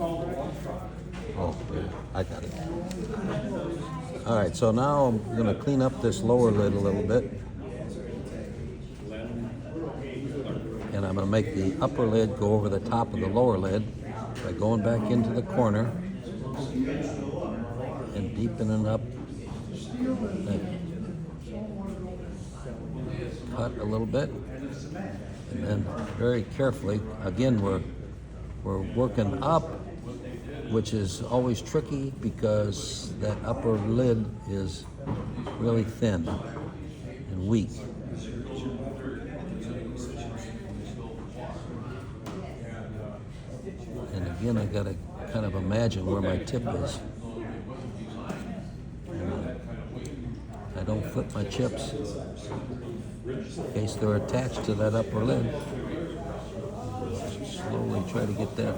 Oh, yeah, I got it. All right, so now I'm going to clean up this lower lid a little bit. And I'm going to make the upper lid go over the top of the lower lid by going back into the corner and deepening up that cut a little bit. And then very carefully, again, we're working up, which is always tricky because that upper lid is really thin and weak. And again, I gotta kind of imagine where my tip is. I don't flip my chips in case they're attached to that upper lid. Slowly try to get that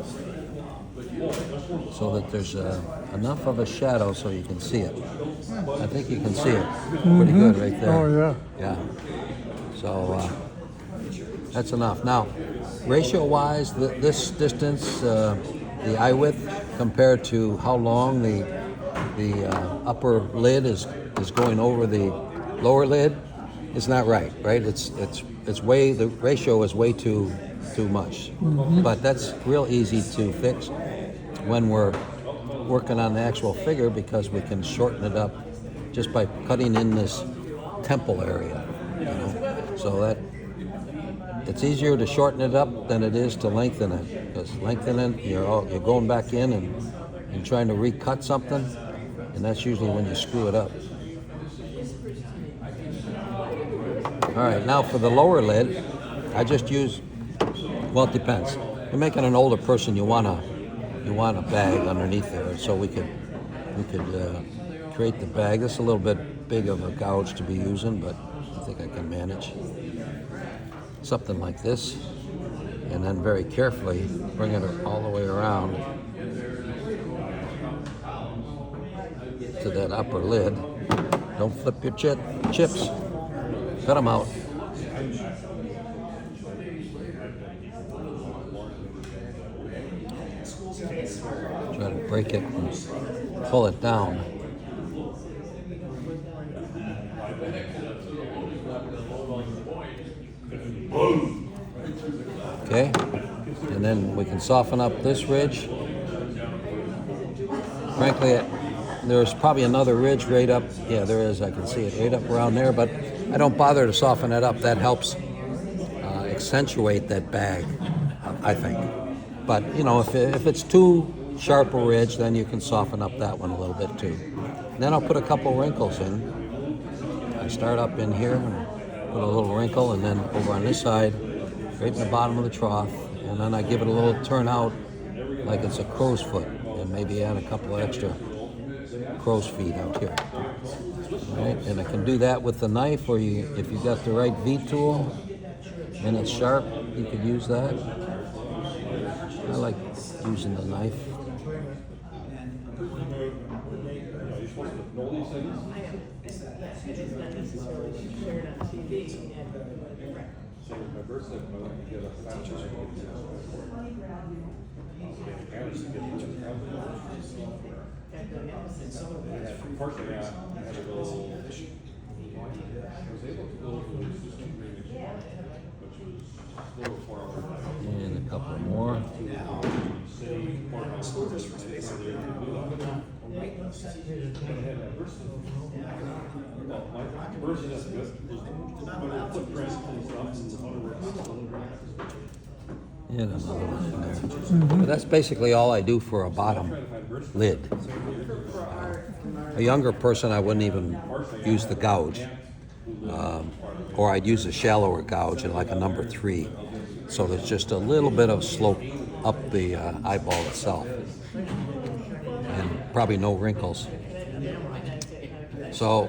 so that there's enough of a shadow so you can see it. I think you can see it pretty good right there. Oh, yeah. Yeah. So that's enough. Now, ratio-wise, this distance, the eye width compared to how long the upper lid is going over the lower lid, is not right. It's way, the ratio is way too much. But that's real easy to fix when we're working on the actual figure, because we can shorten it up just by cutting in this temple area. So that it's easier to shorten it up than it is to lengthen it, because lengthening, you're going back in and trying to recut something, and that's usually when you screw it up. All right, now for the lower lid, I just use, well, it depends. You're making an older person, you want a bag underneath there, so we could create the bag. This is a little bit big of a gouge to be using, but I think I can manage something like this, and then very carefully bring it all the way around to that upper lid. Don't flip your chips. Cut them out. Try to break it and pull it down. Okay, and then we can soften up this ridge. Frankly, there's probably another ridge right up, yeah, there is, I can see it right up around there, but I don't bother to soften it up. That helps accentuate that bag, I think. But, if it's too sharp a ridge, then you can soften up that one a little bit too. And then I'll put a couple wrinkles in. I start up in here and put a little wrinkle, and then over on this side, right in the bottom of the trough, and then I give it a little turn out like it's a crow's foot, and maybe add a couple of extra crow's feet out here. All right, and I can do that with the knife, or if you got the right V tool and it's sharp, you could use that. I like using the knife. And a couple more. And another one in there. But that's basically all I do for a bottom lid. A younger person, I wouldn't even use the gouge. Or I'd use a shallower gouge in like a number 3. So there's just a little bit of slope up the eyeball itself. And probably no wrinkles. So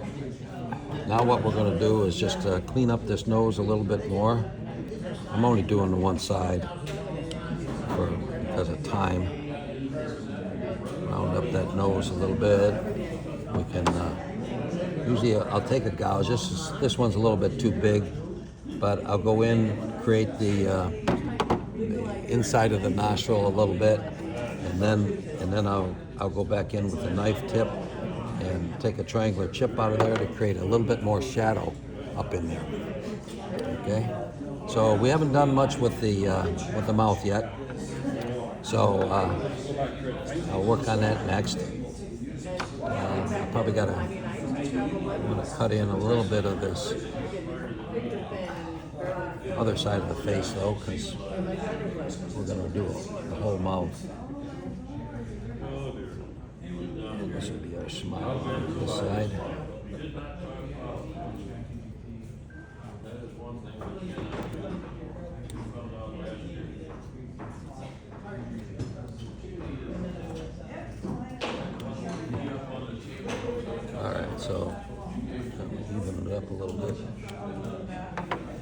now what we're going to do is just clean up this nose a little bit more. I'm only doing the one side because of time. Round up that nose a little bit. We can usually I'll take a gouge. This one's a little bit too big, but I'll go in, create the inside of the nostril a little bit, and then I'll go back in with a knife tip and take a triangular chip out of there to create a little bit more shadow up in there. Okay, so we haven't done much with the mouth yet. So I'll work on that next. I probably I'm gonna cut in a little bit of this other side of the face though, because we're gonna do the whole mouth. And this will be our smile on this side. All right, so even it up a little bit.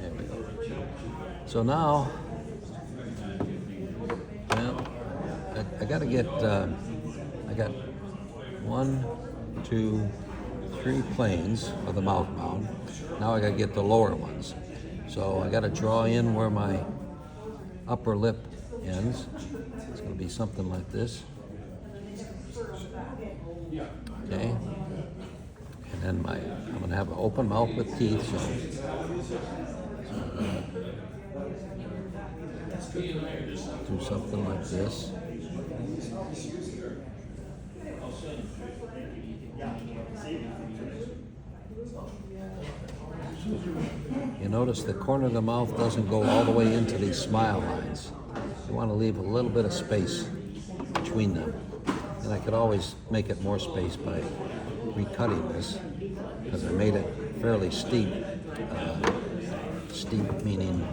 There we go. So now, well, I got to get. I got 1, 2, 3 planes of the mouth mound. Now I got to get the lower ones. So I got to draw in where my upper lip ends. It's going to be something like this. Okay. And then I'm going to have an open mouth with teeth. So do something like this. You notice the corner of the mouth doesn't go all the way into these smile lines. You want to leave a little bit of space between them. And I could always make it more space by recutting this, because I made it fairly steep. Steep meaning